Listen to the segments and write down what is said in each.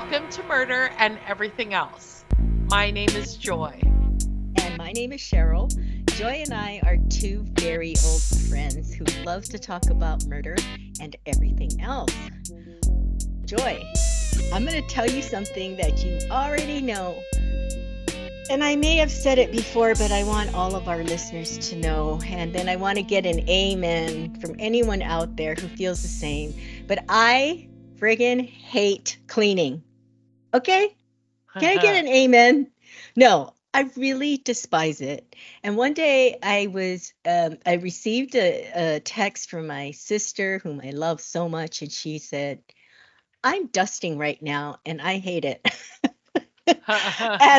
Welcome to Murder and Everything Else. My name is Joy. And my name is Cheryl. Joy and I are two very old friends who love to talk about murder and everything else. Joy, I'm going to tell you something that you already know. And I may have said it before, but I want all of our listeners to know. And then I want to get an amen from anyone out there who feels the same. But I friggin' hate cleaning. Okay? Can I get an amen? No, I really despise it. And one day I received a text from my sister, whom I love so much, and she said, "I'm dusting right now, and I hate it." And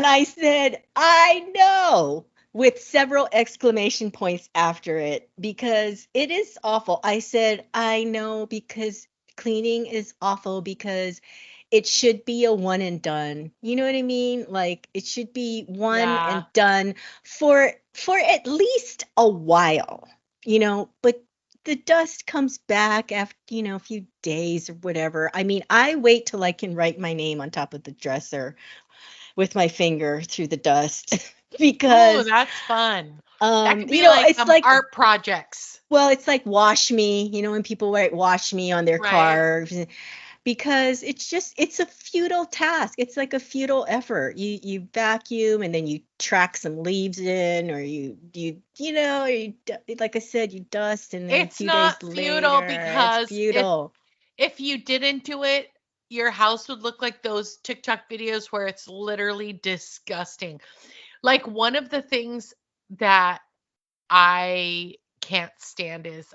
I said, "I know," with several exclamation points after it, because it is awful. I said, "I know, because cleaning is awful, because it should be a one and done." You know what I mean? Like it should be one Yeah. and done for at least a while, but the dust comes back after, a few days or whatever. I mean, I wait till I can write my name on top of the dresser with my finger through the dust Oh, because that's fun. That could be like it's like, art projects. well, it's like wash me, when people write wash me on their Right. cars, because it's a futile task. It's like a futile effort. You vacuum and then you track some leaves in, or like I said, you dust, and then a It's few days not futile later it's because futile. if you didn't do it, your house would look like those TikTok videos where it's literally disgusting. Like one of the things that I can't stand is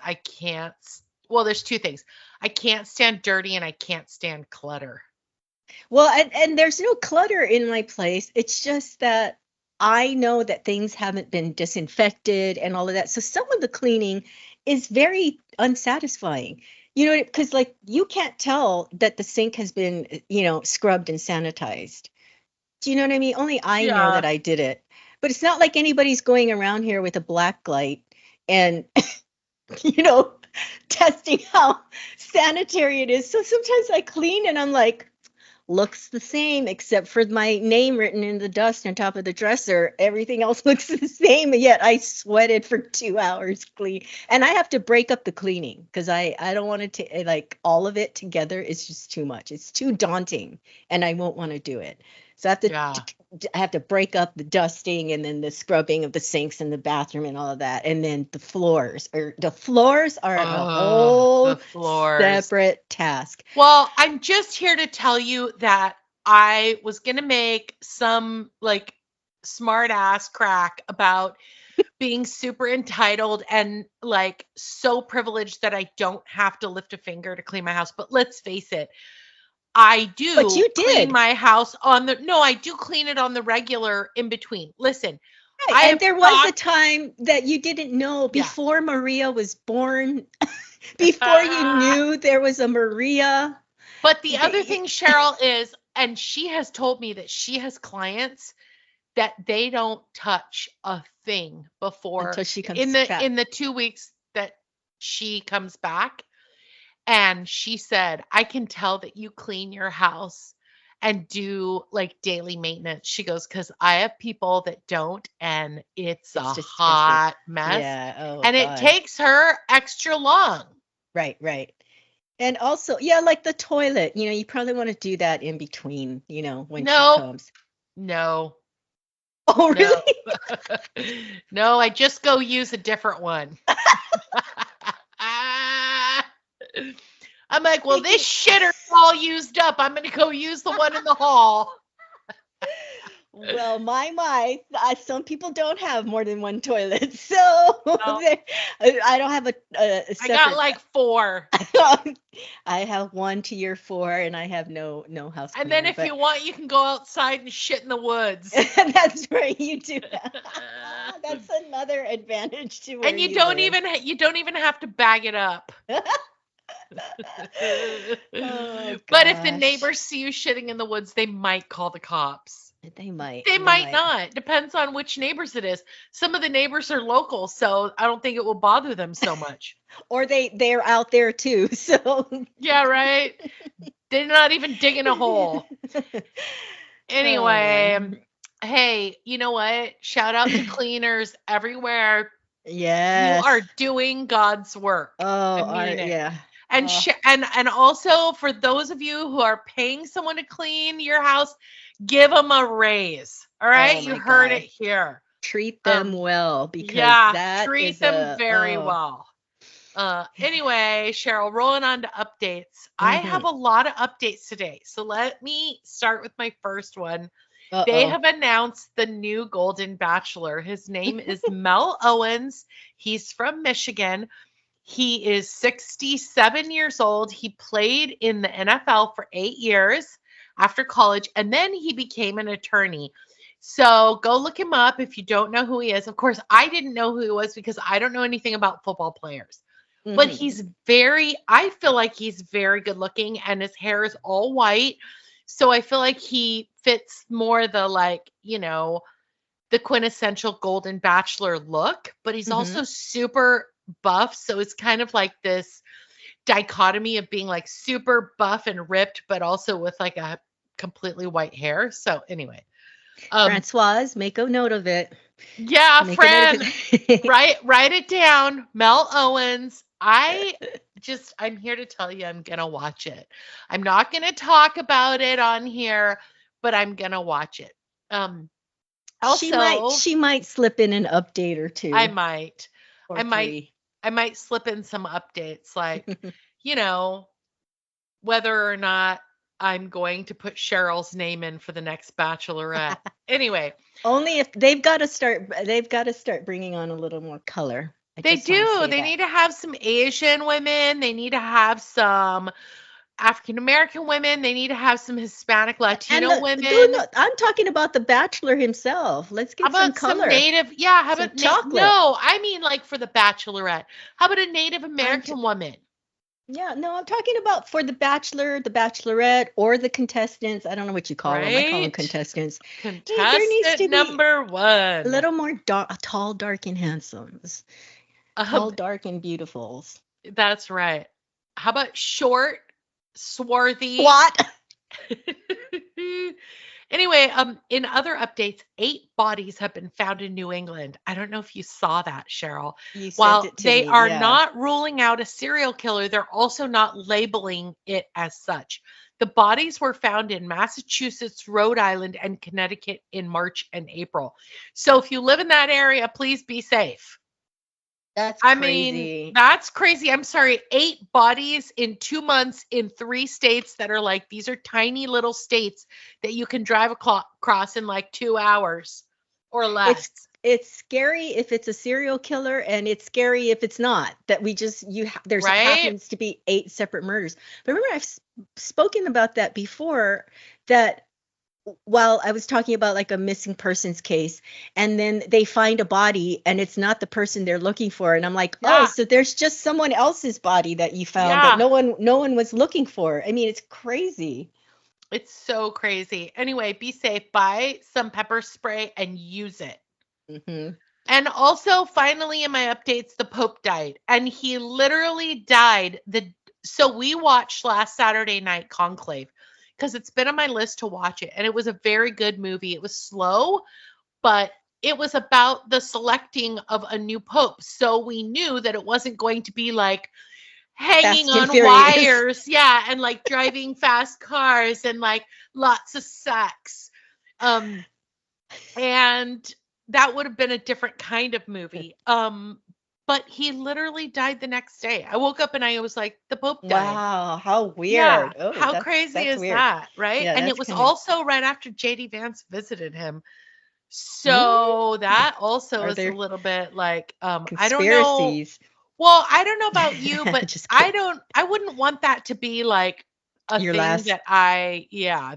well, there's two things. I can't stand dirty and I can't stand clutter. Well, and there's no clutter in my place. It's just that I know that things haven't been disinfected and all of that. So some of the cleaning is very unsatisfying. Because like you can't tell that the sink has been, scrubbed and sanitized. Do you know what I mean? Only I know that Yeah. I did it. But it's not like anybody's going around here with a black light and, you know, testing how sanitary it is. So sometimes I clean and I'm like, looks the same except for my name written in the dust on top of the dresser. Everything else looks the same, and yet I sweated for 2 hours clean. And I have to break up the cleaning because I don't want to like all of it together. It's just too much. It's too daunting, and I won't want to do it. So Yeah. I have to break up the dusting and then the scrubbing of the sinks in the bathroom and all of that. And then the floors are a Oh, the whole floors. separate task. Well, I'm just here to tell you that I was going to make some like smart ass crack about being super entitled and like so privileged that I don't have to lift a finger to clean my house. But let's face it, I But do you clean did. my house no, I do clean it on the regular in between. Listen, Right. I And have there was a talked, time that you didn't know yeah. before Maria was born, before you knew there was a Maria. But the other the- thing, Cheryl, is, and she has told me that she has clients that they don't touch a thing before Until she comes back. in the 2 weeks that she comes back. And she said, I can tell that you clean your house and do like daily maintenance. She goes, because I have people that don't, and it's a It's disgusting. hot mess. Yeah. Oh, And it God. takes her extra long. Right, right. And also, yeah, like the toilet, you probably want to do that in between, when she No, comes. no, Oh, no. really? No, I just go use a different one. Ah. I'm like, well, this Speaking, shitter's all used up. I'm going to go use the one in the hall. well, some people don't have more than one toilet, so No, I don't have a I got separate. like four. I have one to year 4, and I have no house And then cleaner, if but you want, you can go outside and shit in the woods. that's where you do that. That's another advantage to where And you live. you don't even have to bag it up. Oh But if the gosh. neighbors see you shitting in the woods, they might call the cops. They might. They They might might. not. Depends on which neighbors it is. Some of the neighbors are local, so I don't think it will bother them so much. Or they're out there too. So Yeah, right? They're not even digging a hole. oh man. Anyway, hey, you know what? Shout out to cleaners everywhere. You are Yes. doing God's work. I Oh, mean it. yeah. And Oh, and also for those of you who are paying someone to clean your house, give them a raise. All right? oh You my heard it God. here. Treat them Um well because yeah, that treat is them a very oh well. Anyway, Cheryl, rolling on to updates. I have mm-hmm. a lot of updates today. So let me start with my first one. They Uh-oh. have announced the new Golden Bachelor. His name is Mel Owens. He's from Michigan. He is 67 years old. He played in the NFL for 8 years after college, and then he became an attorney. So go look him up if you don't know who he is. Of course, I didn't know who he was because I don't know anything about football players. But Mm-hmm. I feel like he's very good looking and his hair is all white. So I feel like he fits more the like, the quintessential Golden Bachelor look, but he's Mm-hmm. also super buff. So it's kind of like this dichotomy of being like super buff and ripped, but also with like a completely white hair. So anyway, um, Francoise, make a note of it. yeah, Make a note of friend, it. write it down. Mel Owens. I'm here to tell you I'm gonna watch it. I'm not gonna talk about it on here, but I'm gonna watch it. Um, She might also, she might slip in an update or I two might. or I might three. I might slip in some updates like, you know, whether or not I'm going to put Cheryl's name in for the next bachelorette. Anyway, Only if they've got to start bringing on a little more color. I they just want to do. say They that. need to have some Asian women. They need to have some African American women. They need to have some Hispanic And Latino the no, women. no, I'm talking about the bachelor himself. Let's How get some about some color, native? Yeah, how some about chocolate. no, I mean like for the bachelorette. How about a Native I'm t American woman? Yeah, no, I'm talking about for the bachelor, the bachelorette, or the contestants. I don't know what you call them. I call them Right? contestants. There needs Contestant to be number a one. little more tall, dark, and handsomes. Um, Tall, dark, and beautifuls. that's right. How about short, swarthy? What? Anyway, in other updates, 8 bodies have been found in New England. I don't know if you saw that, Cheryl. You sent While it to they me. are Yeah. not ruling out a serial killer, they're also not labeling it as such. The bodies were found in Massachusetts, Rhode Island, and Connecticut in March and April. So if you live in that area, please be safe. That's I mean, crazy. that's crazy. I'm sorry. 8 bodies in 2 months in 3 states that are like, these are tiny little states that you can drive across in like 2 hours or It's less. it's scary if it's a serial killer, and it's scary if it's not. That we just there's Right? happens to be 8 separate murders. But remember, I've spoken about that before. That while I was talking about like a missing persons case, and then they find a body and it's not the person they're looking for, and I'm like, oh, Yeah. so there's just someone else's body that you found that Yeah. no one was looking for. I mean, it's crazy. It's so crazy. Anyway, be safe. Buy some pepper spray and use it. Hmm. And also, finally, in my updates, the Pope died. And he literally died so we watched last Saturday night Conclave because it's been on my list to watch it. And it was a very good movie. It was slow, but it was about the selecting of a new pope. So we knew that it wasn't going to be like hanging Fast and on Furious. wires. Yeah. And like driving fast cars and like lots of sex. Um, and that would have been a different kind of movie. But he literally died the next day. I woke up and I was like, the Pope died. Wow, how Yeah. weird. Oh, How that's crazy that's is weird. that? Right. Yeah, And it that's was kind of also right after JD Vance visited him. mm, So that also are is a there little bit like, I don't know. conspiracies? Well, I don't know about you, but Just kidding. I wouldn't want that to be like a Your thing last, that yeah,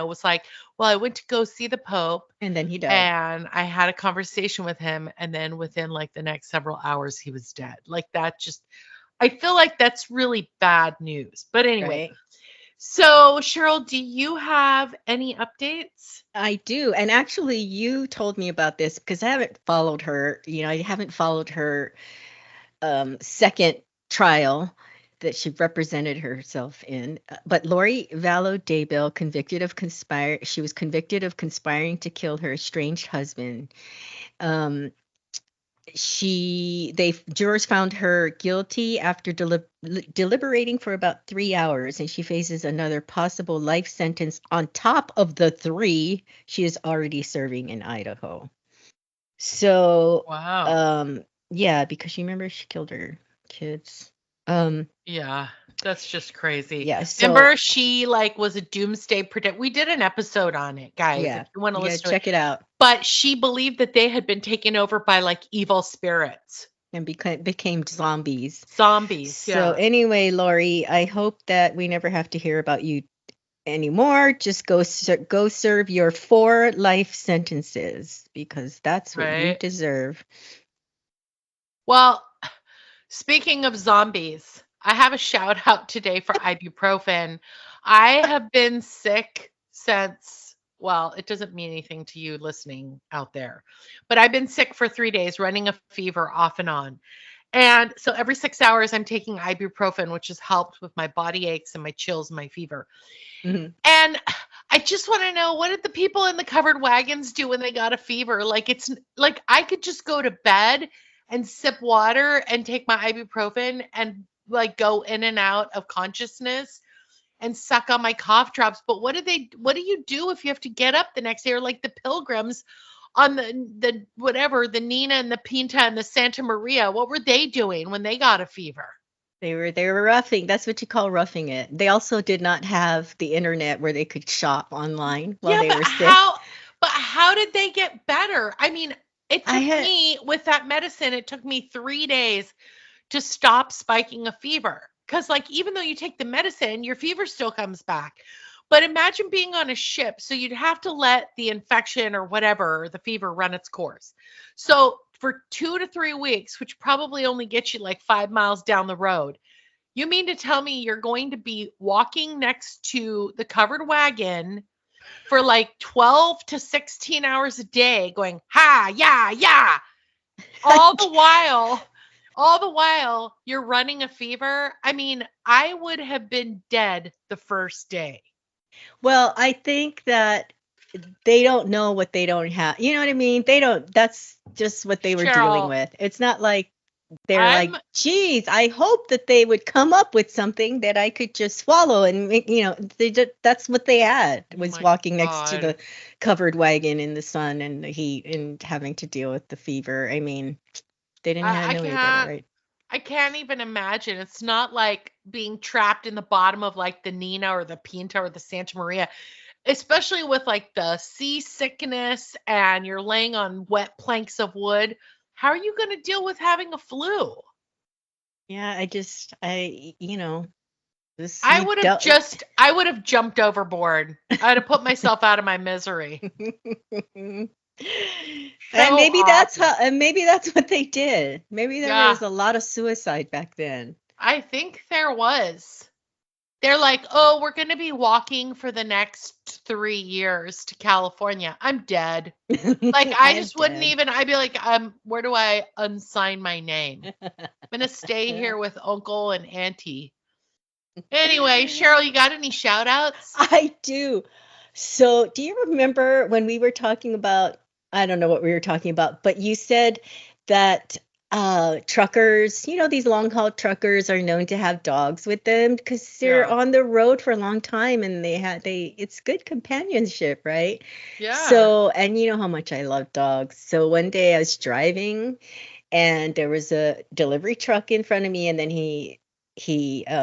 was like, well, I went to go see the Pope and then he died. and I had a conversation with him. And then within like the next several hours, he was dead. Like that just, I feel like that's really bad news. But anyway, Right. So, Cheryl, do you have any updates? I do. And actually, you told me about this because I haven't followed her. I haven't followed her second trial that she represented herself in. But Lori Vallow Daybell, she was convicted of conspiring to kill her estranged husband. Um, Jurors found her guilty after deliberating for about 3 hours, and she faces another possible life sentence on top of the three she is already serving in Idaho. So, Wow. yeah, because you remember she killed her kids. Um, Yeah, that's just crazy. yeah, so Remember, she like was a doomsday predict. We did an episode on it, guys, if yeah, you want to you gotta listen to it. check it out. But she believed that they had been taken over by like evil spirits, And became zombies. zombies. So Yeah. anyway, Lori, I hope that we never have to hear about you anymore. Just go serve your 4 life sentences because that's what you Right. deserve. Well, speaking of zombies, I have a shout out today for ibuprofen. I have been sick since, well, it doesn't mean anything to you listening out there, but I've been sick for 3 days, running a fever off and on. And so every 6 hours, I'm taking ibuprofen, which has helped with my body aches and my chills and my fever. Mhm. And I just want to know, what did the people in the covered wagons do when they got a fever? Like, it's like I could just go to bed and sip water and take my ibuprofen and like go in and out of consciousness and suck on my cough drops. But what do you do if you have to get up the next day, or like the pilgrims on the whatever, the Nina and the Pinta and the Santa Maria? What were they doing when they got a fever? They were roughing. That's what you call roughing it. They also did not have the internet where they could shop online while Yeah, they were sick. but how did they get better? I mean, it I took had me with that medicine, it took me 3 days to stop spiking a fever. Cuz like even though you take the medicine, your fever still comes back. But imagine being on a ship, so you'd have to let the infection or whatever, the fever run its course. So for 2 to 3 weeks, which probably only gets you like 5 miles down the road, you mean to tell me you're going to be walking next to the covered wagon for like 12 to 16 hours a day going, ha, yeah, yeah. All the while, all the while you're running a fever. I mean, I would have been dead the first day. well, I think that they don't know what they don't have. You know what I mean? They don't. That's just what they were dealing Cheryl, with. It's not like they're I'm, like, geez, I hope that they would come up with something that I could just swallow and make, that's what they had oh was my walking next to God. the covered wagon in the sun and the heat and having to deal with the fever. I mean, they didn't have I no way better, can't, right? I can't even imagine. It's not like being trapped in the bottom of like the Nina or the Pinta or the Santa Maria, especially with like the seasickness and you're laying on wet planks of wood. How are you going to deal with having a flu? Yeah, this I you would have don't. just I would have jumped overboard. I'd have put myself out of my misery. And So awful. maybe that's what they did. Maybe there Yeah, was a lot of suicide back then. I think there was. They're like, "Oh, we're going to be walking for the next 3 years to California." I'm dead. Like I I am just wouldn't dead. even I'd be like, where do I unsign my name? I'm going to stay here with uncle and auntie. Anyway, Cheryl, you got any shout outs? I do. So, do you remember when we were talking about, I don't know what we were talking about, but you said that truckers, these long haul truckers are known to have dogs with them because they're Yeah. on the road for a long time and it's good companionship, right? Yeah. So, and you know how much I love dogs. So one day I was driving and there was a delivery truck in front of me and then he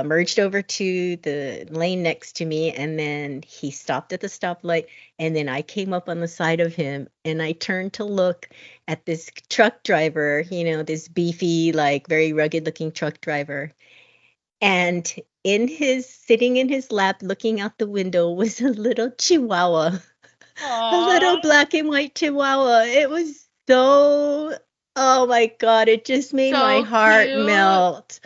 merged over to the lane next to me and then he stopped at the stoplight and then I came up on the side of him and I turned to look at this truck driver, this beefy, like very rugged looking truck driver, and sitting in his lap looking out the window was a little chihuahua, a little Aw. black and white chihuahua. It was so, oh my God, it just made my So heart cute. melt.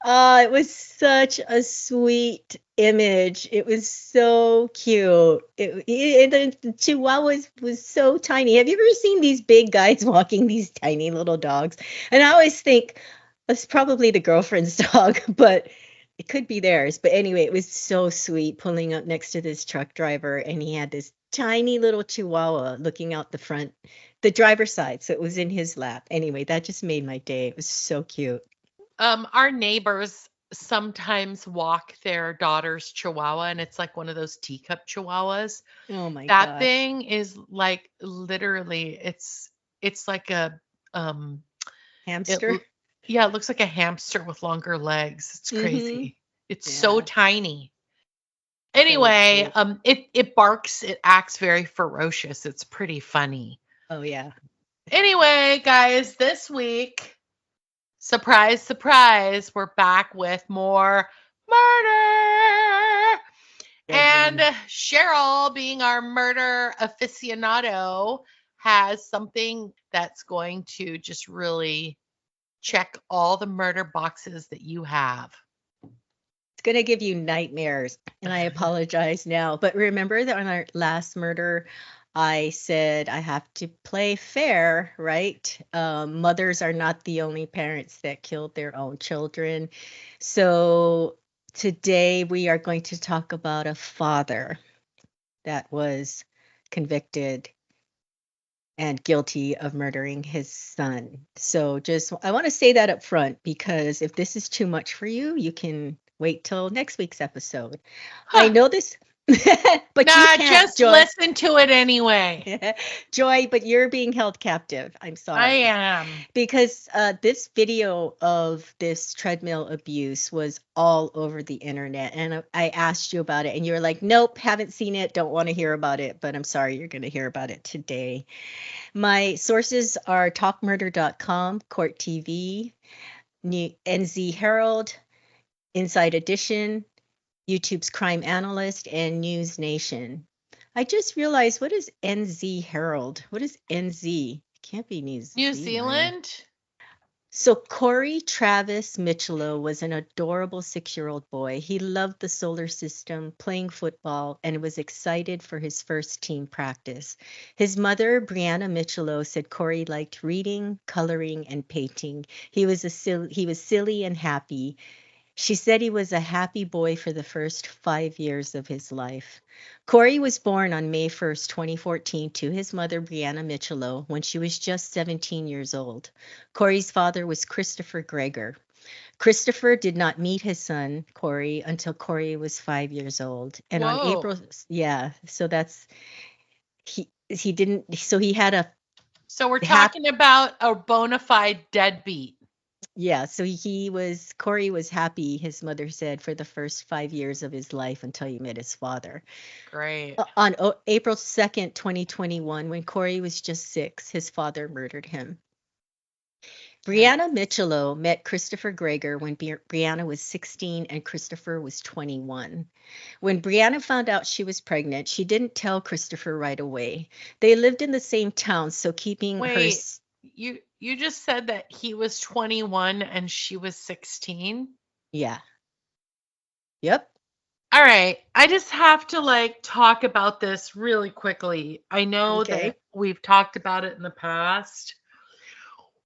It was such a sweet image. It was so cute. The Chihuahua was so tiny. Have you ever seen these big guys walking these tiny little dogs? And I always think it's probably the girlfriend's dog, but it could be theirs. But anyway, it was so sweet pulling up next to this truck driver, and he had this tiny little Chihuahua looking out the front, the driver's side. So it was in his lap. Anyway, that just made my day. It was so cute. Our neighbors sometimes walk their daughter's chihuahua, and it's like one of those teacup chihuahuas. Oh my That gosh. thing is like literally it's like a it Hamster? l- yeah, it looks like a hamster with longer legs. It's Mm-hmm. crazy. It's so Yeah, tiny. so Anyway, cute. it barks, it acts very ferocious. It's pretty funny. Oh yeah. Anyway, guys, this week, surprise, surprise, we're back with more murder. Good And one. Cheryl, being our murder aficionado, has something that's going to just really check all the murder boxes that you have. It's gonna give you nightmares, and I apologize now. But remember that on our last murder, I said I have to play fair, right? Mothers are not the only parents that killed their own children. So today we are going to talk about a father that was convicted and guilty of murdering his son. So just I want to say that up front because if this is too much for you, you can wait till next week's episode. I Huh. know this, but you Nah, can't, just Joy. listen to it anyway. Joy, but you're being held captive. I'm I sorry. am. Because this video of this treadmill abuse was all over the internet. And I asked you about it, and you were like, nope, haven't seen it, don't want to hear about it. But I'm sorry, you're going to hear about it today. My sources are talkmurder.com, Court TV, NZ Herald, Inside Edition, YouTube's Crime Analyst, and News Nation. I just realized, what is NZ Herald? What is NZ? Can't be New New Zealand. Zealand? So Corey Travis Micciolo was an adorable 6-year-old boy. He loved the solar system, playing football, and was excited for his first team practice. His mother, Brianna Micciolo, said Corey liked reading, coloring, and painting. He was silly and happy. She said he was a happy boy for the first 5 years of his life. Corey was born on May 1st, 2014, to his mother, Brianna Micciolo, when she was just 17 years old. Corey's father was Christopher Greger. Christopher did not meet his son, Corey, until Corey was 5 years old. And on Whoa. April, yeah, so that's, he didn't, so he had a So we're happy, talking about a bona fide deadbeat. yeah, so Corey was happy, his mother said, for the first 5 years of his life until he met his father. Great. On April 2nd, 2021, when Corey was just 6, his father murdered him. Brianna Yikes. Micciolo met Christopher Greger when Brianna was 16 and Christopher was 21. When Brianna found out she was pregnant, she didn't tell Christopher right away. They lived in the same town, so keeping her. Wait, you just said that he was 21 and she was 16? Yeah. Yep. All right, I just have to like talk about this really quickly. I know that Okay. we've talked about it in the past.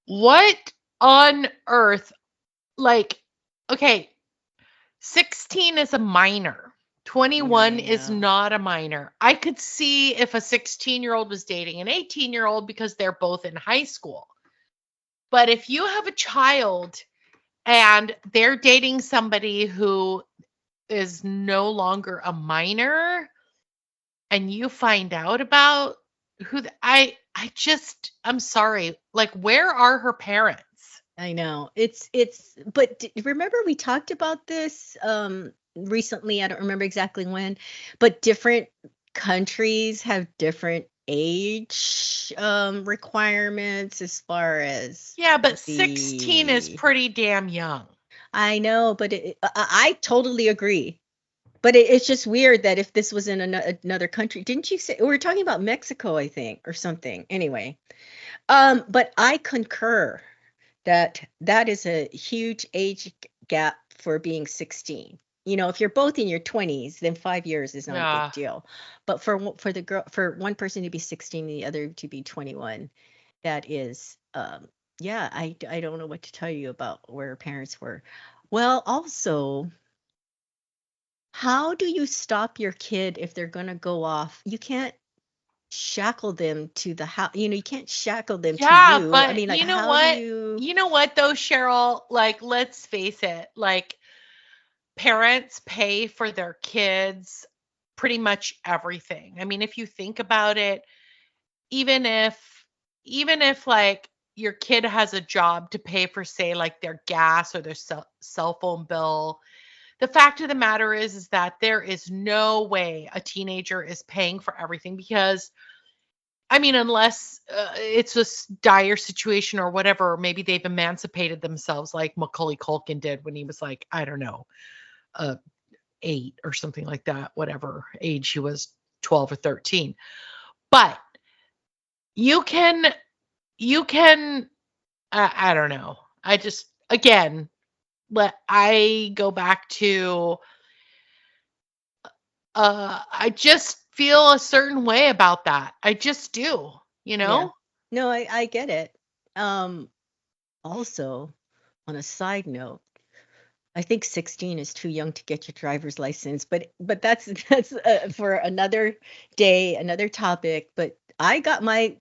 What on earth, like, okay, 16 is a minor. 21 I is know. not a minor. I could see if a 16-year-old was dating an 18-year-old because they're both in high school. But if you have a child and they're dating somebody who is no longer a minor and you find out about I'm sorry. Like, where are her parents? I know. But remember we talked about this recently, I don't remember exactly when, but different countries have different age requirements as far as Yeah, but 16 is the pretty damn young. I know, but I totally agree. But it's just weird that if this was in another country, didn't you say we were talking about Mexico, I think, or something. Anyway, but I concur that that is a huge age gap for being 16. If you're both in your 20s, then 5 years is not a big Yeah. deal. But for the girl, for one person to be 16 and the other to be 21, that is, yeah, I don't know what to tell you about where her parents were. Well, also, how do you stop your kid if they're going to go off? You can't shackle them to the house. You can't shackle them to Yeah, you. I but mean, like, you know how do what? you? You know what though, Cheryl? Like, let's face it, like parents pay for their kids pretty much everything. I mean, if you think about it, even if even if like your kid has a job to pay for say like their gas or their cell phone bill, the fact of the matter is that there is no way a teenager is paying for everything because I mean, unless it's a dire situation or whatever, maybe they've emancipated themselves like Macaulay Culkin did when he was like, I don't know, uh, 8 or something like that, whatever age he was, 12 or 13. But you can, you can, I don't know. I just, again, I go back to, I just feel a certain way about that. I just do, you Yeah. know? No, I get it. Um, Also, on a side note, I think 16 is too young to get your driver's license, but that's for another day, another topic. But I got my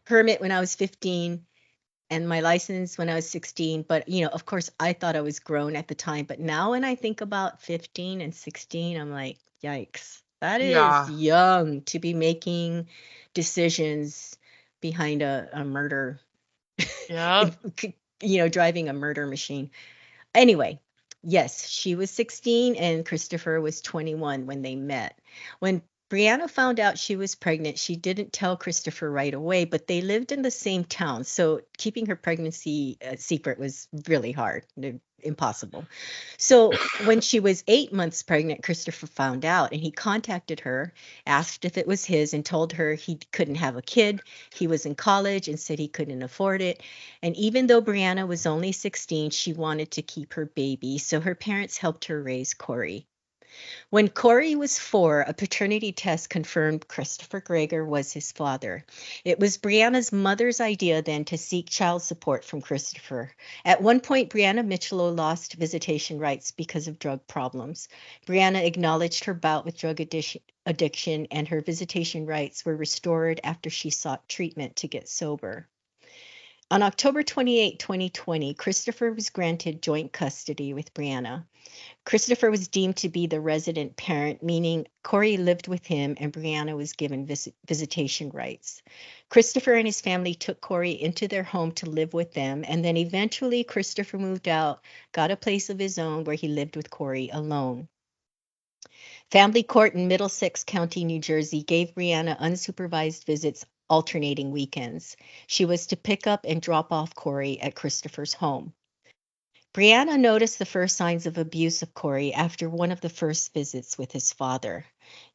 permit when I was 15 and my license when I was 16. But of course, I thought I was grown at the time. But now when I think about 15 and 16, I'm like, yikes, that is Yeah. young to be making decisions behind a murder, Yeah. driving a murder machine. Anyway, yes, she was 16 and Christopher was 21 when they met. When Brianna found out she was pregnant, she didn't tell Christopher right away, but they lived in the same town. So keeping her pregnancy secret was really hard, impossible. So when she was 8 months pregnant, Christopher found out and he contacted her, asked if it was his, and told her he couldn't have a kid. He was in college and said he couldn't afford it. And even though Brianna was only 16, she wanted to keep her baby, so her parents helped her raise Corey. When Corey was 4, a paternity test confirmed Christopher Greger was his father. It was Brianna's mother's idea then to seek child support from Christopher. At one point, Brianna Micciolo lost visitation rights because of drug problems. Brianna acknowledged her bout with drug addiction, and her visitation rights were restored after she sought treatment to get sober. On October 28, 2020, Christopher was granted joint custody with Brianna. Christopher was deemed to be the resident parent, meaning Corey lived with him and Brianna was given visitation rights. Christopher and his family took Corey into their home to live with them, and then eventually Christopher moved out, got a place of his own where he lived with Corey alone. Family court in Middlesex County, New Jersey gave Brianna unsupervised visits alternating weekends. She was to pick up and drop off Corey at Christopher's home. Brianna noticed the first signs of abuse of Corey after one of the first visits with his father.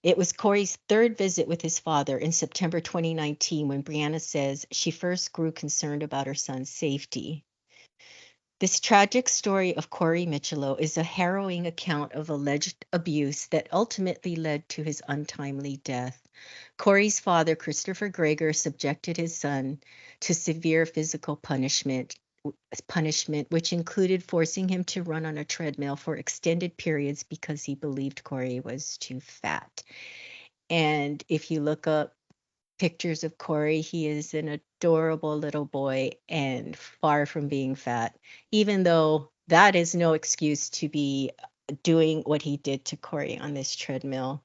It was Corey's third visit with his father in September 2019 when Brianna says she first grew concerned about her son's safety. This tragic story of Corey Micciolo is a harrowing account of alleged abuse that ultimately led to his untimely death. Corey's father, Christopher Greger, subjected his son to severe physical punishment, which included forcing him to run on a treadmill for extended periods because he believed Corey was too fat. And if you look up pictures of Corey, he is an adorable little boy and far from being fat, even though that is no excuse to be doing what he did to Corey on this treadmill.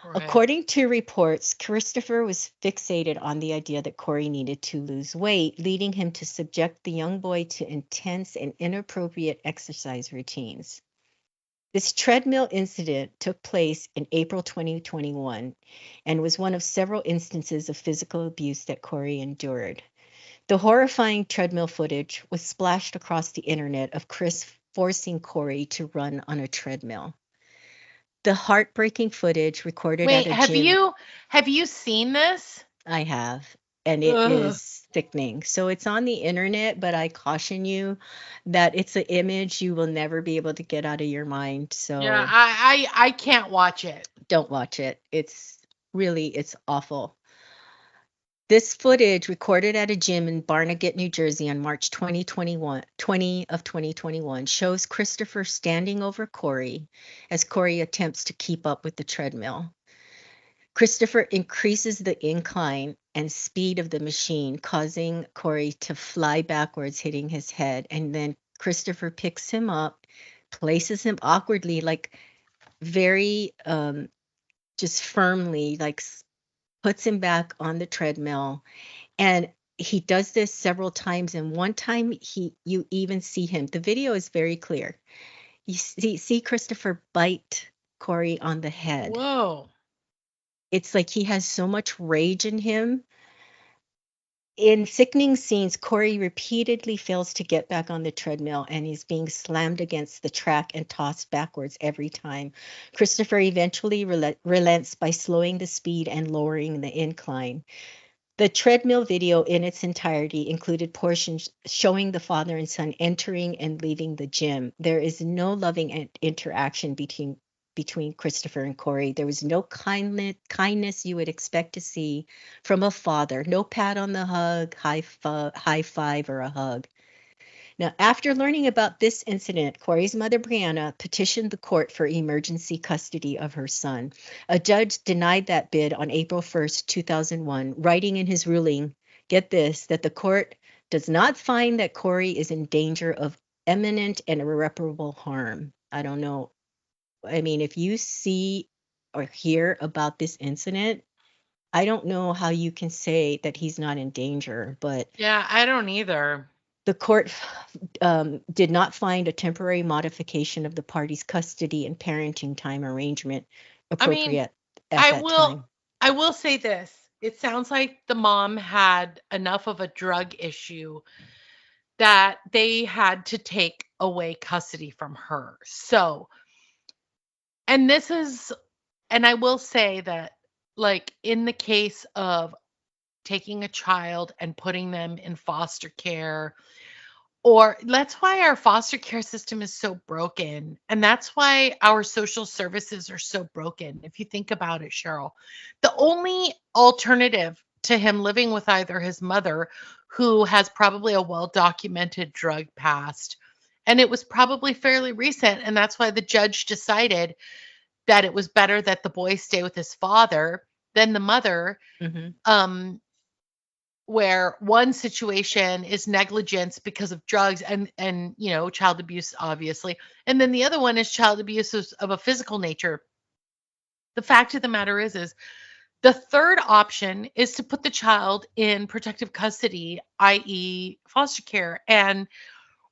Right. According to reports, Christopher was fixated on the idea that Corey needed to lose weight, leading him to subject the young boy to intense and inappropriate exercise routines. This treadmill incident took place in April 2021 and was one of several instances of physical abuse that Corey endured. The horrifying treadmill footage was splashed across the internet of Chris forcing Corey to run on a treadmill. The heartbreaking footage recorded at Wait, a gym have you seen this? I have. and it Ugh. is sickening. So it's on the internet, but I caution you that it's an image you will never be able to get out of your mind. Yeah, So I can't watch it. don't watch it. It's awful. This footage recorded at a gym in Barnegat, New Jersey on March 2021 shows Christopher standing over Corey as Corey attempts to keep up with the treadmill. Christopher increases the incline and speed of the machine, causing Corey to fly backwards, hitting his head. And then Christopher picks him up, places him awkwardly, like very just firmly, like puts him back on the treadmill. And he does this several times. And one time you even see him. The video is very clear. You see Christopher bite Corey on the head. Whoa. It's like he has so much rage in him. In sickening scenes, Corey repeatedly fails to get back on the treadmill and he's being slammed against the track and tossed backwards every time. Christopher eventually relents by slowing the speed and lowering the incline. The treadmill video in its entirety included portions showing the father and son entering and leaving the gym. There is no loving interaction between Christopher and Corey. There was no kindness you would expect to see from a father. No pat on the high five, or a hug. Now, after learning about this incident, Corey's mother, Brianna, petitioned the court for emergency custody of her son. A judge denied that bid on April 1st, 2001, writing in his ruling, get this, that the court does not find that Corey is in danger of imminent and irreparable harm. I don't know. I mean, if you see or hear about this incident, I don't know how you can say that he's not in danger, but Yeah, I don't either. the court did not find a temporary modification of the parties' custody and parenting time arrangement I mean, appropriate at I that will time. I will say this. It sounds like the mom had enough of a drug issue that they had to take away custody from her. So, and this is and I will say that like in the case of taking a child and putting them in foster care, or that's why our foster care system is so broken. And that's why our social services are so broken. If you think about it, Cheryl, the only alternative to him living with either his mother, who has probably a well documented drug past, and it was probably fairly recent. And that's why the judge decided that it was better that the boy stay with his father than the mother. Hmm. Um, where one situation is negligence because of drugs and child abuse, obviously, and then the other one is child abuse of a physical nature. The fact of the matter is the third option is to put the child in protective custody, i.e. foster care. And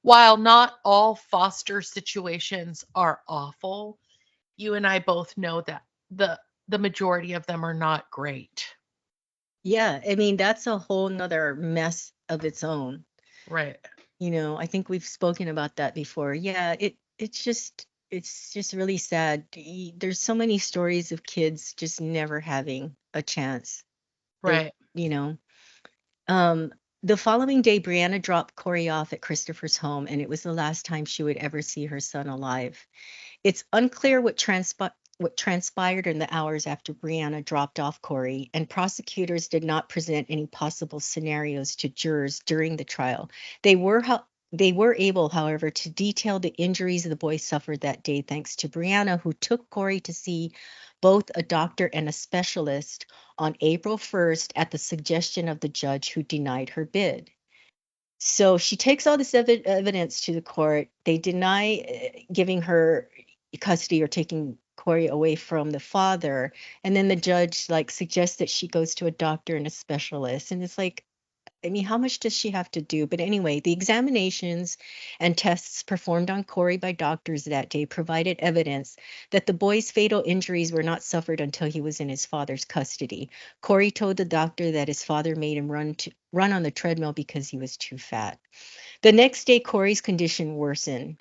while not all foster situations are awful, you and I both know that the majority of them are not great. Yeah, I mean, that's a whole nother mess of its own. Right. I think we've spoken about that before. Yeah, it's just really sad. There's so many stories of kids just never having a chance. They're, Right. you know, Um, the following day, Brianna dropped Corey off at Christopher's home, and it was the last time she would ever see her son alive. It's unclear what transpired in the hours after Brianna dropped off Corey, and prosecutors did not present any possible scenarios to jurors during the trial. They were able, however, to detail the injuries the boy suffered that day, thanks to Brianna, who took Corey to see both a doctor and a specialist on April 1st at the suggestion of the judge who denied her bid. So she takes all this evidence to the court. They deny giving her custody or taking Corey away from the father. And then the judge like suggests that she goes to a doctor and a specialist. And it's like, I mean, how much does she have to do? But anyway, the examinations and tests performed on Corey by doctors that day provided evidence that the boy's fatal injuries were not suffered until he was in his father's custody. Corey told the doctor that his father made him run on the treadmill because he was too fat. The next day, Corey's condition worsened.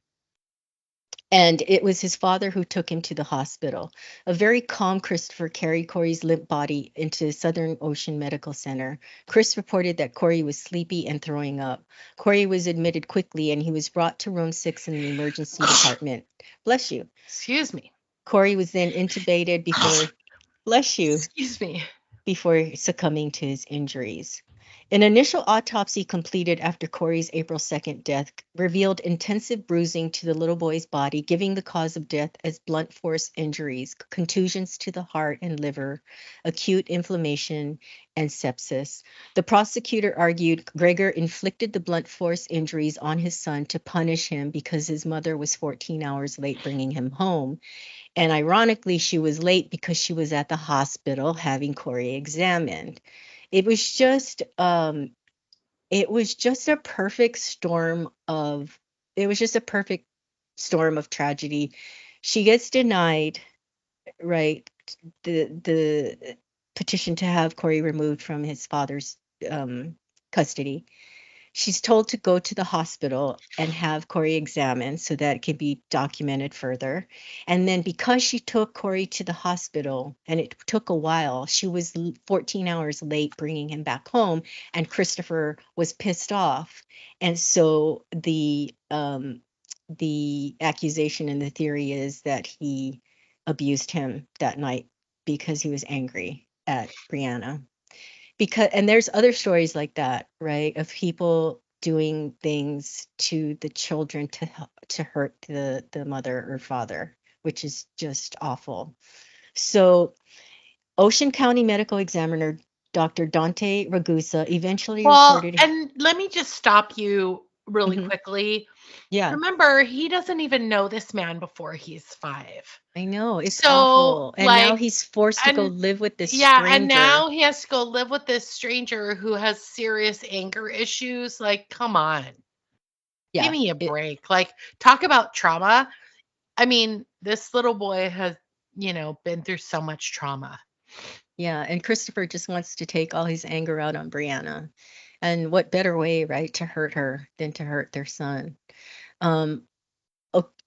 And it was his father who took him to the hospital. A very calm Christopher carried Corey's limp body into Southern Ocean Medical Center. Chris reported that Corey was sleepy and throwing up. Corey was admitted quickly and he was brought to room 6 in the emergency department. Bless you. Excuse me. Corey was then intubated before, bless you, Excuse me. before succumbing to his injuries. An initial autopsy completed after Corey's April 2nd death revealed intensive bruising to the little boy's body, giving the cause of death as blunt force injuries, contusions to the heart and liver, acute inflammation, and sepsis. The prosecutor argued Gregor inflicted the blunt force injuries on his son to punish him because his mother was 14 hours late bringing him home. And ironically, she was late because she was at the hospital having Corey examined. It was just it was just a perfect storm of it was just a perfect storm of tragedy. She gets denied, right, the petition to have Corey removed from his father's custody. She's told to go to the hospital and have Corey examined so that it can be documented further. And then because she took Corey to the hospital and it took a while, she was 14 hours late bringing him back home, and Christopher was pissed off. And so the accusation and the theory is that he abused him that night because he was angry at Brianna. Because and there's other stories like that, right? Of people doing things to the children to hurt the mother or father, which is just awful. So Ocean County Medical Examiner Dr. Dante Ragusa eventually Well, reported. and let me just stop you really Mhm. quickly. Yeah, Remember, he doesn't even know this man before he's 5. I know it's So, awful. And now like, he's forced to go and live with this yeah, and stranger. now he has to go live with this stranger who has serious anger issues. Like, come on, give Yeah, me a it break. Like, talk about trauma. I mean, this little boy has, been through so much trauma. yeah, and Christopher just wants to take all his anger out on Brianna. And what better way, right, to hurt her than to hurt their son? Um,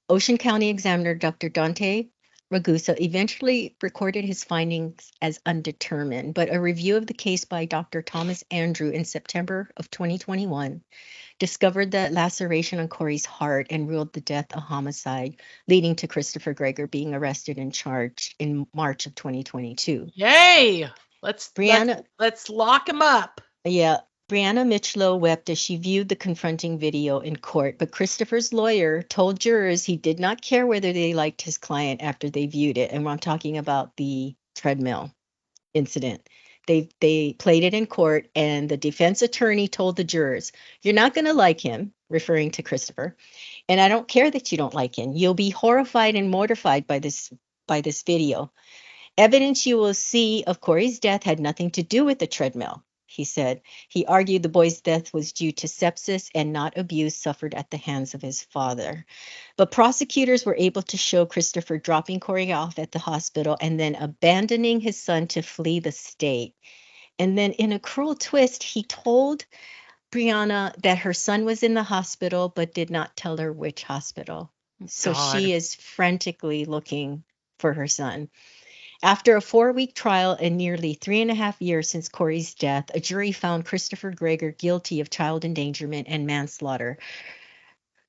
Ocean County Examiner Dr. Dante Ragusa eventually recorded his findings as undetermined, but a review of the case by Dr. Thomas Andrew in September of 2021 discovered that laceration on Corey's heart and ruled the death a homicide, leading to Christopher Gregor being arrested and charged in March of 2022. Yay! Let's let's Brianna, let's lock him up. yeah, Brianna Micciolo wept as she viewed the confronting video in court, but Christopher's lawyer told jurors he did not care whether they liked his client after they viewed it. And I'm talking about the treadmill incident. They played it in court, and the defense attorney told the jurors, "You're not going to like him," referring to Christopher, "and I don't care that you don't like him. You'll be horrified and mortified by this video. Evidence you will see of Corey's death had nothing to do with the treadmill," he said. He argued the boy's death was due to sepsis and not abuse suffered at the hands of his father. But prosecutors were able to show Christopher dropping Corey off at the hospital and then abandoning his son to flee the state. And then, in a cruel twist, he told Brianna that her son was in the hospital, but did not tell her which hospital. So God. she is frantically looking for her son. After a 4-week trial and nearly 3.5 years since Corey's death, a jury found Christopher Gregor guilty of child endangerment and manslaughter.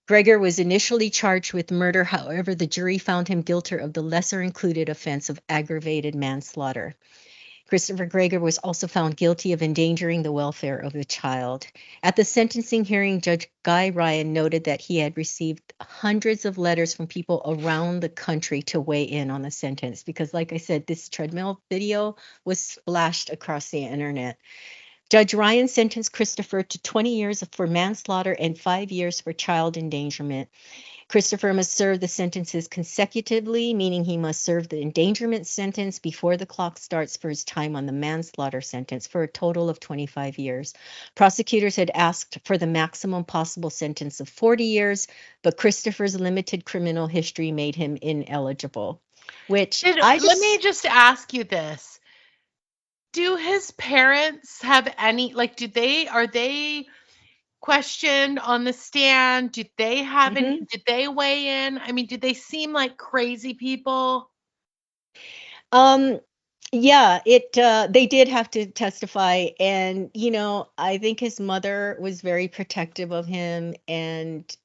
Gregor was initially charged with murder. However, the jury found him guilty of the lesser included offense of aggravated manslaughter. Christopher Gregor was also found guilty of endangering the welfare of a child. At the sentencing hearing, Judge Guy Ryan noted that he had received hundreds of letters from people around the country to weigh in on the sentence because, like I said, this treadmill video was splashed across the internet. Judge Ryan sentenced Christopher to 20 years for manslaughter and 5 years for child endangerment. Christopher must serve the sentences consecutively, meaning he must serve the endangerment sentence before the clock starts for his time on the manslaughter sentence for a total of 25 years. Prosecutors had asked for the maximum possible sentence of 40 years, but Christopher's limited criminal history made him ineligible, which Let me just ask you this. Do his parents have any, like, are they questioned on the stand? Did they have any? Hmm. Did they weigh in? I mean, did they seem like crazy people? Um, yeah, they did have to testify, and I think his mother was very protective of him, and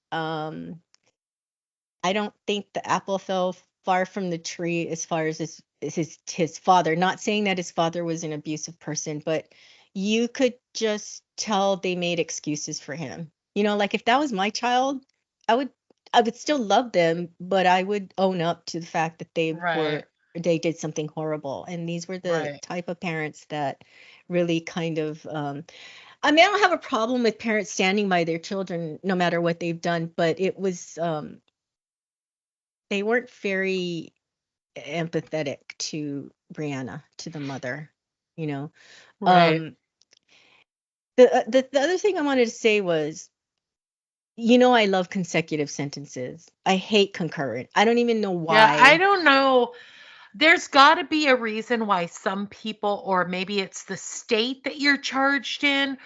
I don't think the apple fell far from the tree as far as his father. Not saying that his father was an abusive person, but you could just tell they made excuses for him. Like if that was my child, I would I would still love them, but I would own up to the fact that Right, they did something horrible. And these were the right, type of parents that really kind of I mean, I don't have a problem with parents standing by their children no matter what they've done, but it was they weren't very empathetic to Brianna, to the mother, you know. right. Um, the other thing I wanted to say was, I love consecutive sentences. I hate concurrent. I don't even know Yeah, I why. don't know. There's got to be a reason why some people, or maybe it's the state that you're charged in,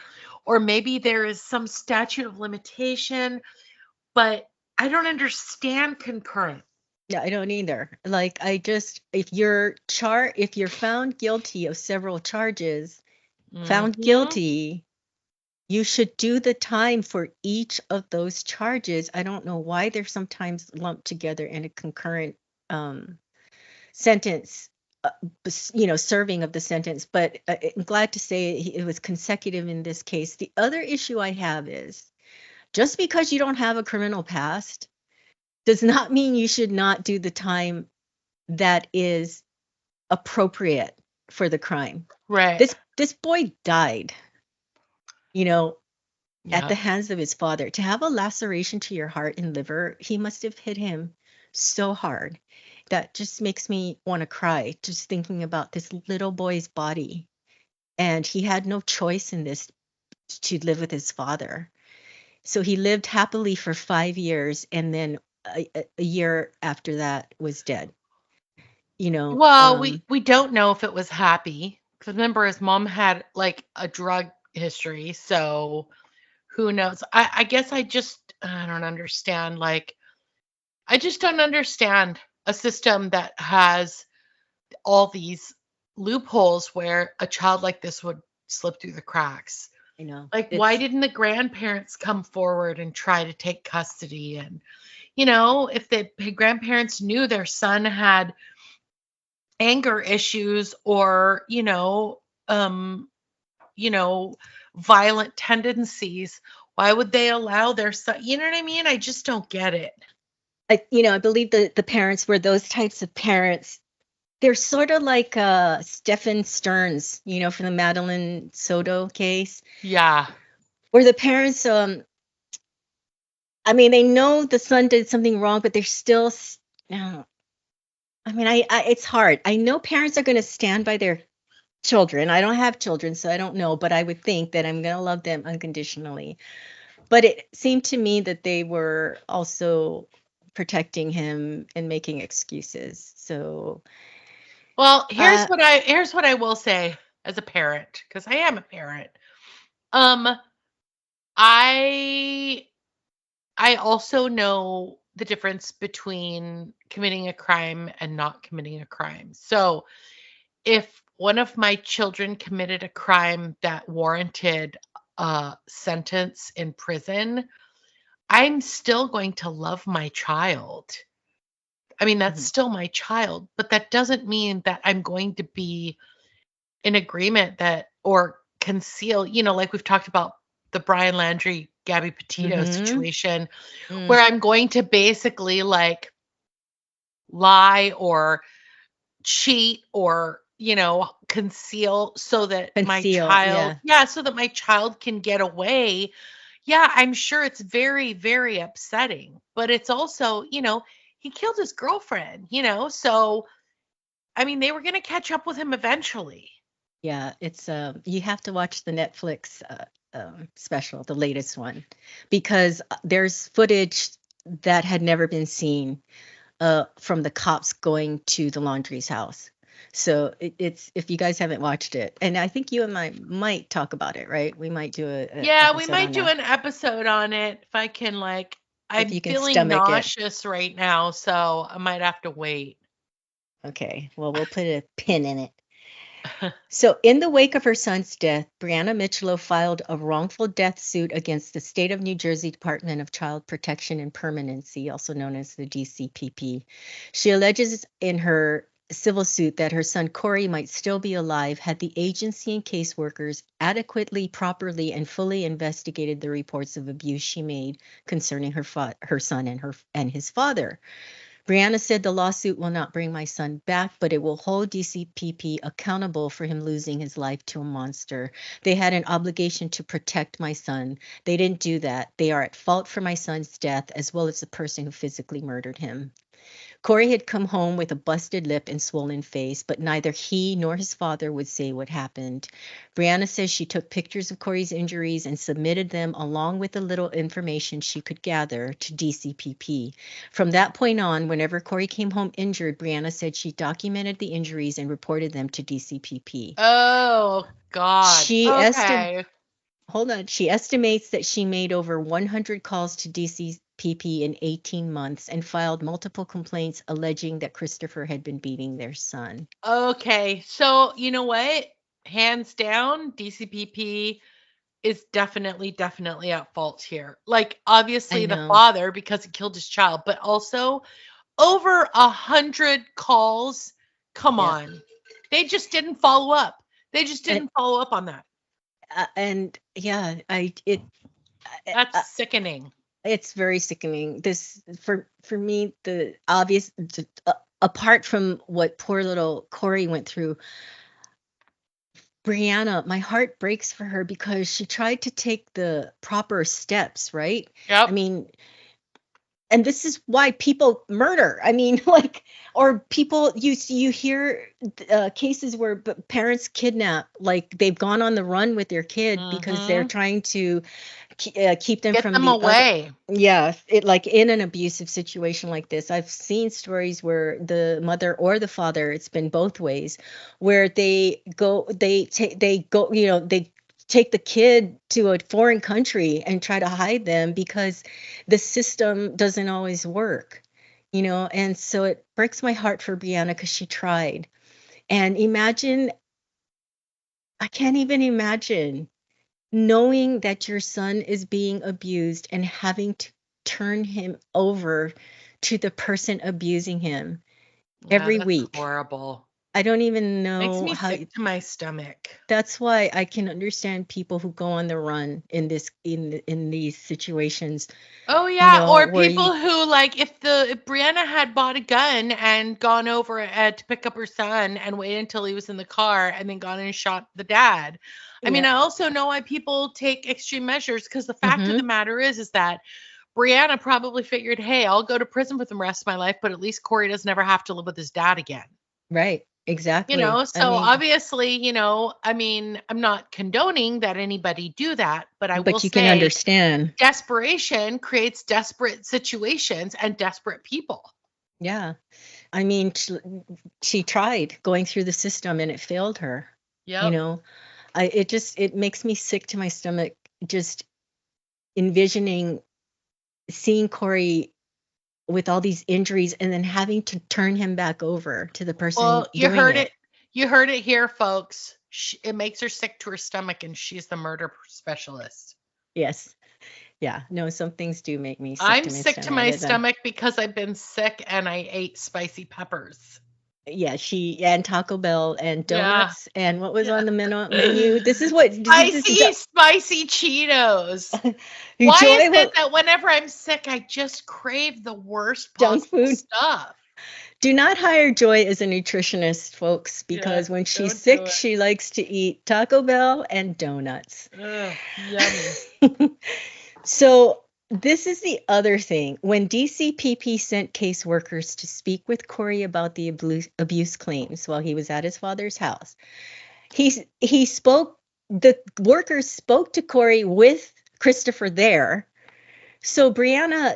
or maybe there is some statute of limitation, but I don't understand concurrent. Yeah, I don't either. Like I just if you're found guilty of several charges, found Hmm. guilty, you should do the time for each of those charges. I don't know why they're sometimes lumped together in a concurrent um sentence, serving of the sentence, but I'm glad to say it was consecutive in this case. The other issue I have is just because you don't have a criminal past does not mean you should not do the time that is appropriate for the crime. Right. This boy died, you know, at Yeah. the hands of his father. To have a laceration to your heart and liver, he must have hit him so hard that just makes me want to cry just thinking about this little boy's body. And he had no choice in this to live with his father. So he lived happily for 5 years, and then a year after that was dead. You know, Well, we um, we don't know if it was happy because remember his mom had like a drug history, so who knows? I guess I don't understand. Like I just don't understand a system that has all these loopholes where a child like this would slip through the cracks. you know, Like, why it's didn't the grandparents come forward and try to take custody? And, if the grandparents knew their son had anger issues or, you know, violent tendencies, why would they allow their son? You know what I mean? I just don't get it. I believe the parents were those types of parents. They're sort of like Stephen Stearns, from the Madeline Soto case, Yeah. where the parents I mean, they know the son did something wrong, but they're still no. I mean, it's hard. I know parents are going to stand by their children. I don't have children, so I don't know, but I would think that I'm going to love them unconditionally. But it seemed to me that they were also protecting him and making excuses. So, Well, uh, here's what I will say as a parent, because I am a parent. Um, I I also know the difference between committing a crime and not committing a crime. So, if one of my children committed a crime that warranted a sentence in prison, I'm still going to love my child. I mean, that's mhm, still my child, but that doesn't mean that I'm going to be in agreement that or conceal, like we've talked about the Brian Landry, Gabby Petito mhm, situation, mm, where I'm going to basically like lie or cheat or, conceal so that my conceal, child, yeah. yeah, so that my child can get away. Yeah, I'm sure it's very, very upsetting, but it's also, he killed his girlfriend, so I mean, they were going to catch up with him eventually. Yeah, it's you have to watch the Netflix special, the latest one, because there's footage that had never been seen from the cops going to the Laundrie's house. So it's if you guys haven't watched it, and I think you and I might talk about it, right? We might do a Yeah, we episode might on do that an episode on it if I can, like, if I'm you can feeling stomach it. nauseous right now, so I might have to wait. Okay, well, we'll put a pin in it. So, in the wake of her son's death, Brianna Micciolo filed a wrongful death suit against the state of New Jersey Department of Child Protection and Permanency, also known as the DCPP. She alleges in her civil suit that her son Corey might still be alive had the agency and caseworkers adequately, properly, and fully investigated the reports of abuse she made concerning her son and his father. Brianna said the lawsuit will not bring my son back, but it will hold DCPP accountable for him losing his life to a monster. They had an obligation to protect my son. They didn't do that. They are at fault for my son's death, as well as the person who physically murdered him. Corey had come home with a busted lip and swollen face, but neither he nor his father would say what happened. Brianna says she took pictures of Corey's injuries and submitted them along with the little information she could gather to DCPP. From that point on, whenever Corey came home injured, Brianna said she documented the injuries and reported them to DCPP. Oh, God. She estimated Okay. Hold on. She estimates that she made over 100 calls to DCPP in 18 months and filed multiple complaints alleging that Christopher had been beating their son. Okay. So, you know what? Hands down, DCPP is definitely at fault here. Like, I obviously the know. father because he killed his child, but also over 100 calls. Come Yep. on. They just didn't follow up. They just And didn't follow up on that. yeah, I it That's uh, sickening. it's very sickening. This for me the obvious apart from what poor little Corey went through, Brianna, my heart breaks for her because she tried to take the proper steps, right? I Yep. mean, and this is why people murder. I mean, like, or people you hear cases where parents kidnap, like they've gone on the run with their kid because they're Mhm. trying to keep them Get from them the other. away. Yeah, it like in an abusive situation like this, I've seen stories where the mother or the father, it's been both ways, where they go, they take the kid to a foreign country and try to hide them because the system doesn't always work, and so it breaks my heart for Brianna because she tried. And I can't even imagine knowing that your son is being abused and having to turn him over to the person abusing him Yeah, every that's week. horrible. I don't even Makes know me how. sick to my stomach. That's why I can understand people who go on the run in these situations, Oh yeah, or where you. people who like if Brianna had bought a gun and gone over to pick up her son and waited until he was in the car and then gone and shot the dad. I mean, Yeah. I also know why people take extreme measures because the fact of the Mm-hmm. matter is that Brianna probably figured, hey, I'll go to prison for the rest of my life, but at least Corey doesn't ever have to live with his dad again. Right. Exactly. I So mean, obviously, I mean, I'm not condoning that anybody do that, but I will but you can say understand. desperation creates desperate situations and desperate people. Yeah. I mean, she tried going through the system and it failed her. You Yep. know, it makes me sick to my stomach just envisioning seeing Corey with all these injuries and then having to turn him back over to the person Well, you doing heard it. it. You heard it here, folks. It makes her sick to her stomach, and she's the murder specialist. Yes. Yeah. No, some things do make me sick I'm to my sick to stomach. my Other than, stomach because I've been sick and I ate spicy peppers. yeah, she and Taco Bell and Yeah. donuts and what was Yeah. on the menu. This is Spicy Cheetos. Why is Joy. it that whenever I'm sick, I just crave the worst Junk possible food. stuff? Do not hire Joy as a nutritionist, folks, Yeah, because when she's don't do sick, it. she likes to eat Taco Bell and donuts. Ugh, yummy. So, this is the other thing. When DCPP sent caseworkers to speak with Corey about the abuse claims while he was at his father's house, he spoke. The workers spoke to Corey with Christopher there, So Brianna,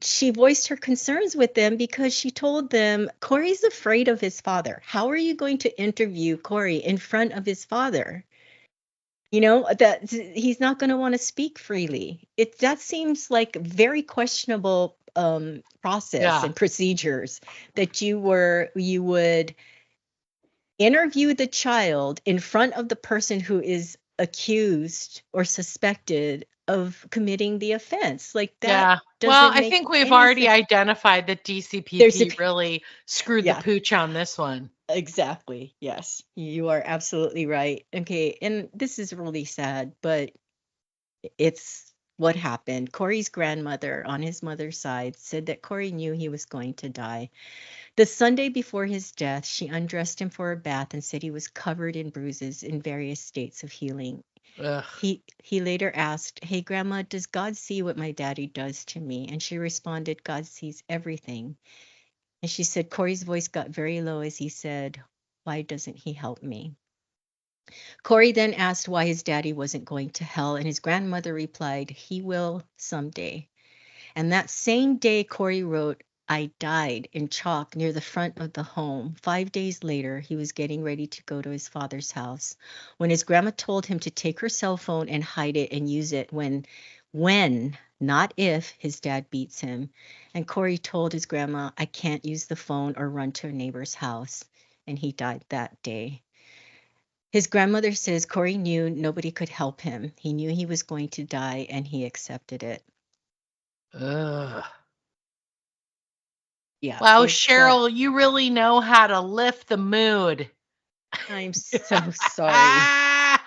she voiced her concerns with them because she told them Corey's afraid of his father. How are you going to interview Corey in front of his father? That he's not going to want to speak freely. That seems like very questionable process Yeah. and procedures that you would interview the child in front of the person who is accused or suspected of committing the offense. Like that Yeah. Well, doesn't I make think we've any already sense. identified that There's a DCPP really screwed the yeah, pooch on this one. exactly. Yes, you are absolutely right. Okay, and this is really sad, but it's what happened. Corey's grandmother on his mother's side said that Corey knew he was going to die. The Sunday before his death, she undressed him for a bath and said he was covered in bruises in various states of healing. Ugh. He later asked, "Hey grandma, does God see what my daddy does to me?" And she responded, "God sees everything." And she said Corey's voice got very low as he said, "Why doesn't he help me?" Corey then asked why his daddy wasn't going to hell, and his grandmother replied, "He will someday." And that same day, Corey wrote, "I died" in chalk near the front of the home. 5 days later, he was getting ready to go to his father's house when his grandma told him to take her cell phone and hide it and use it when, not if, his dad beats him. And Corey told his grandma, "I can't use the phone or run to a neighbor's house." And he died that day. His grandmother says Corey knew nobody could help him. He knew he was going to die and he accepted it. Ugh. Yeah, Wow, it's Cheryl, you really know how to lift the mood. I'm so sorry. I'm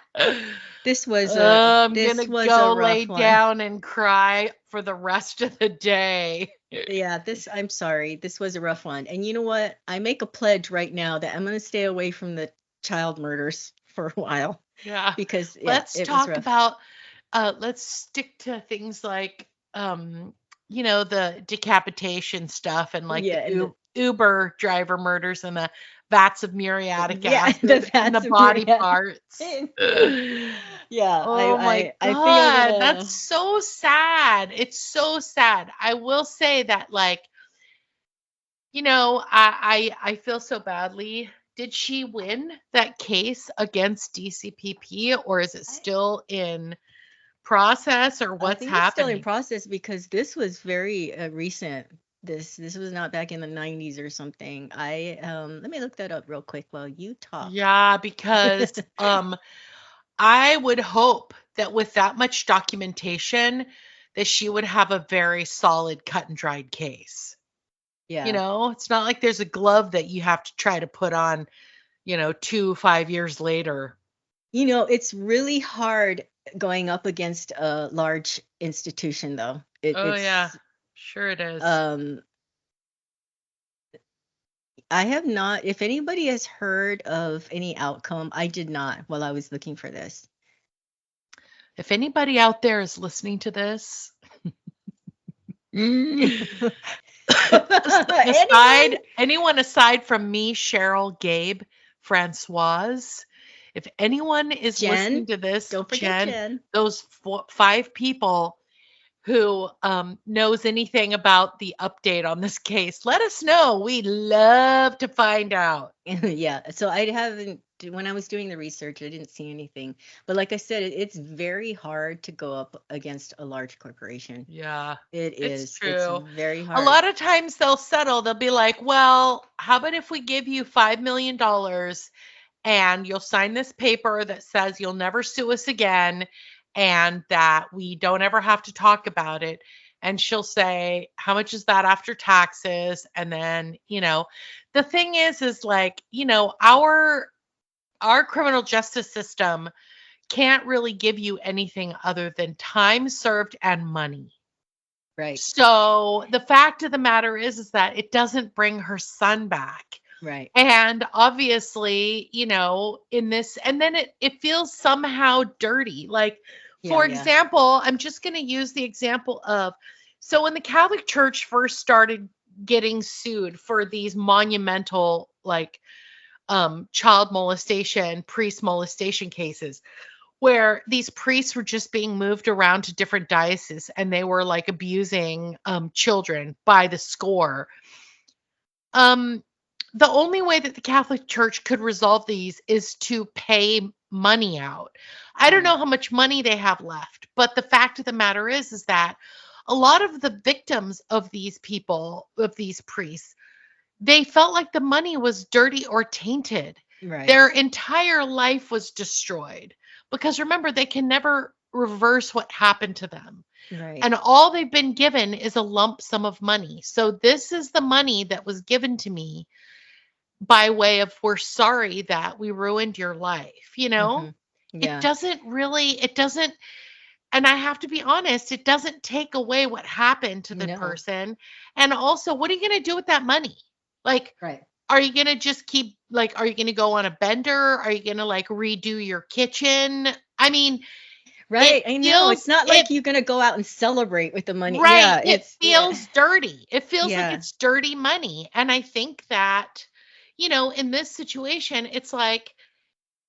This gonna was a go lay rough one. down and cry for the rest of the day. Yeah, I'm sorry. This was a rough one. And you know what? I make a pledge right now that I'm going to stay away from the child murders for a while Yeah. because yeah, Let's it was talk rough. about let's stick to things like the decapitation stuff and like the Yeah, and Uber driver murders and the vats of muriatic yeah, the acid and the vats of body Maria. parts. Yeah, Oh my I think I'm God, that's gonna. so sad. It's so sad. I will say that, like, I feel so badly. Did she win that case against DCPP, or is it I, still in process, or I what's think it's still in happening? process because this was very recent. This was not back in the 90s or something. Let me look that up real quick while you talk. Yeah, because I would hope that with that much documentation that she would have a very solid cut and dried case. Yeah. It's not like there's a glove that you have to try to put on, 5 years later. It's really hard going up against a large institution, though. Oh yeah, sure it is. Um, I have not, if anybody has heard of any outcome, I did not while I was looking for this. If anybody out there is listening to this, Anyone? anyone aside from me, Cheryl, Gabe, Francoise, if anyone is listening Jen? to this, Don't forget Jen, Jen. those five people who knows anything about the update on this case, let us know. We'd love to find out. Yeah, so I haven't, when I was doing the research, I didn't see anything. But like I said, it's very hard to go up against a large corporation. Yeah, It it's is. It's true. very A hard. lot of times they'll settle. They'll be like, well, how about if we give you $5 million and you'll sign this paper that says you'll never sue us again and that we don't ever have to talk about it. And she'll say, how much is that after taxes? And then, the thing is like, our criminal justice system can't really give you anything other than time served and money. Right. So the fact of the matter is that it doesn't bring her son back. Right. And obviously, in this, and then it feels somehow dirty. Like, Yeah, for yeah. example, I'm just going to use the example of, so when the Catholic Church first started getting sued for these monumental, like, child molestation, priest molestation cases, where these priests were just being moved around to different dioceses and they were like abusing children by the score. Um, the only way that the Catholic Church could resolve these is to pay money out. I don't know Right. how much money they have left, but the fact of the matter is that a lot of the victims of these people, of these priests, they felt like the money was dirty or tainted. Right. Their entire life was destroyed because remember, they can never reverse what happened to them. Right. And all they've been given is a lump sum of money. So this is the money that was given to me by way of we're sorry that we ruined your life, you know? Mm-hmm. Yeah. It doesn't, and I have to be honest, it doesn't take away what happened to the No. person. And also, what are you going to do with that money? Like, Right. are you going to just keep, like, are you going to go on a bender? Are you going to like redo your kitchen? I mean, it Right. I know. It's feels, not it like you're gonna go out and celebrate with the money. Right. Yeah. It It's yeah. feels dirty. It feels like Yeah. it's dirty money. And I think that, in this situation, it's like,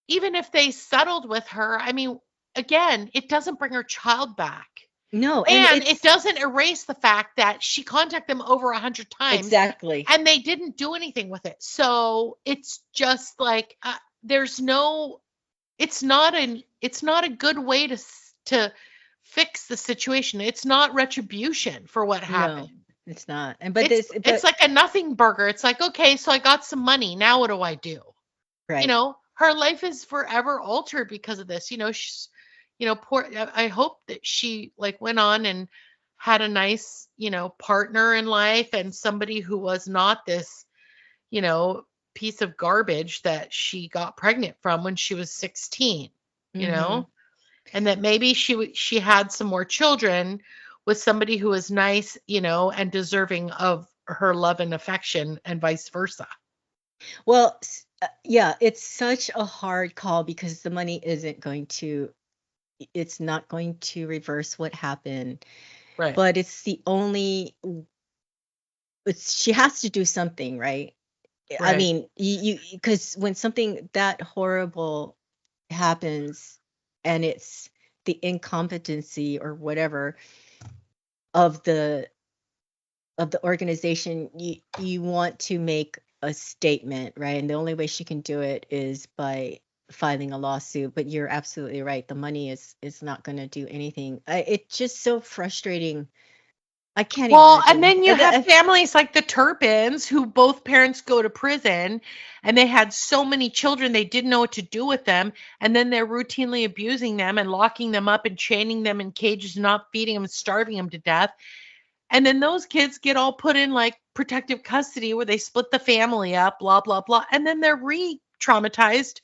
even if they settled with her, I mean, again, it doesn't bring her child back. No. And And it it's doesn't erase the fact that she contacted them over 100 times exactly. and they didn't do anything with it. So it's just like, there's no, it's not a good way to fix the situation. It's not retribution for what No, happened. it's not. And but this, It's but like a nothing burger. It's like, okay, so I got some money. Now what do I do? right. Her life is forever altered because of this. She's, poor. I hope that she like went on and had a nice, partner in life and somebody who was not this, you know, piece of garbage that she got pregnant from when she was 16, you Mm-hmm. know, and that maybe she had some more children with somebody who was nice, and deserving of her love and affection and vice versa. Well, yeah, it's such a hard call because the money isn't going to, it's not going to reverse what happened, Right. but it's the only, it's, she has to do something, right? I Right. mean, because when something that horrible happens and it's the incompetency or whatever of the organization, you want to make a statement, right? And the only way she can do it is by filing a lawsuit. But you're absolutely right. The money is not going to do anything. It's just so frustrating. I can't Well, and imagine. then you have families like the Turpins who both parents go to prison and they had so many children they didn't know what to do with them. And then they're routinely abusing them and locking them up and chaining them in cages, not feeding them, starving them to death. And then those kids get all put in like protective custody where they split the family up, blah, blah, blah. And then they're re traumatized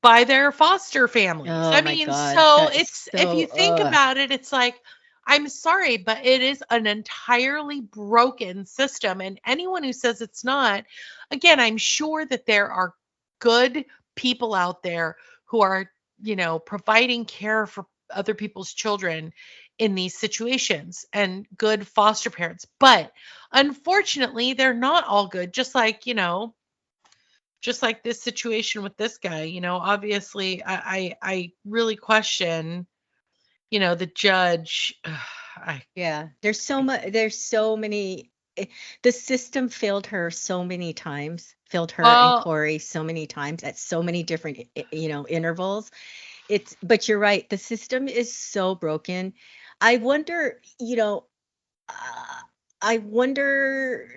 by their foster families. Oh I my mean, God, so that's it's, if you so. think about it, it's like, I'm sorry, but it is an entirely broken system. And anyone who says it's not, again, I'm sure that there are good people out there who are, providing care for other people's children in these situations and good foster parents. But unfortunately, they're not all good, just like this situation with this guy, obviously I really question, the judge. I, Yeah, there's so much. There's so many. The system failed her so many times. Failed her and well, Corey so many times at so many different, intervals. It's, but you're right. The system is so broken. I wonder, uh, I wonder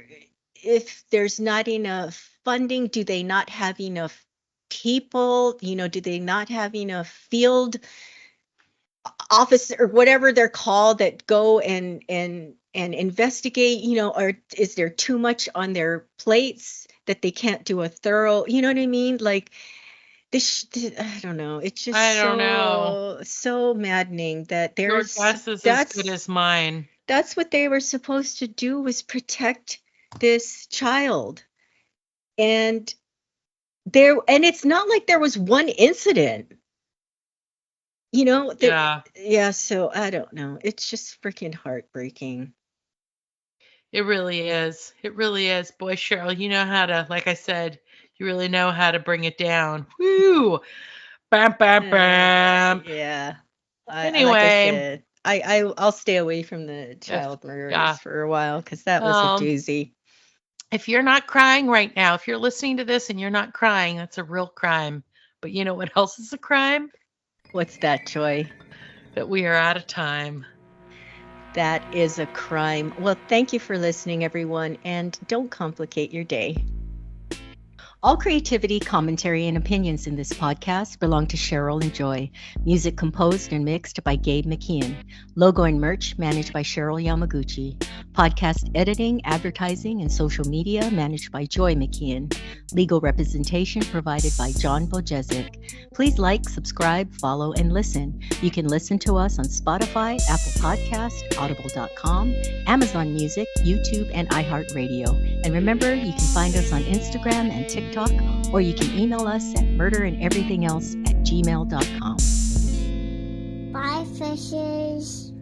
if there's not enough funding. Do they not have enough people? Do they not have enough field officer or whatever they're called that go and investigate, or is there too much on their plates that they can't do a thorough, you know what I mean? Like I don't know. It's I just don't know. so maddening that Your guess is as good as mine. that's what they were supposed to do, was protect this child. And and it's not like there was one incident. That, Yeah, yeah, so I don't know. It's just freaking heartbreaking. it really is. It really is. Boy, Cheryl, you know how to, like I said, you really know how to bring it down. Woo! Bam, bam, bam. Yeah. Like I Anyway, said, I'll stay away from the child murderers yeah. for a while because that was a doozy. If you're not crying right now, if you're listening to this and you're not crying, that's a real crime. But you know what else is a crime? What's that, Joy? That we are out of time. That is a crime. Well, thank you for listening, everyone, and don't complicate your day. All creativity, commentary, and opinions in this podcast belong to Cheryl and Joy. Music composed and mixed by Gabe McKeon. Logo and merch managed by Cheryl Yamaguchi. Podcast editing, advertising, and social media managed by Joy McKeon. Legal representation provided by John Bojezic. Please like, subscribe, follow, and listen. You can listen to us on Spotify, Apple Podcast, Audible.com, Amazon Music, YouTube, and iHeartRadio. And remember, you can find us on Instagram and TikTok, or you can email us at murderandeverythingelse@gmail.com. Bye, fishes.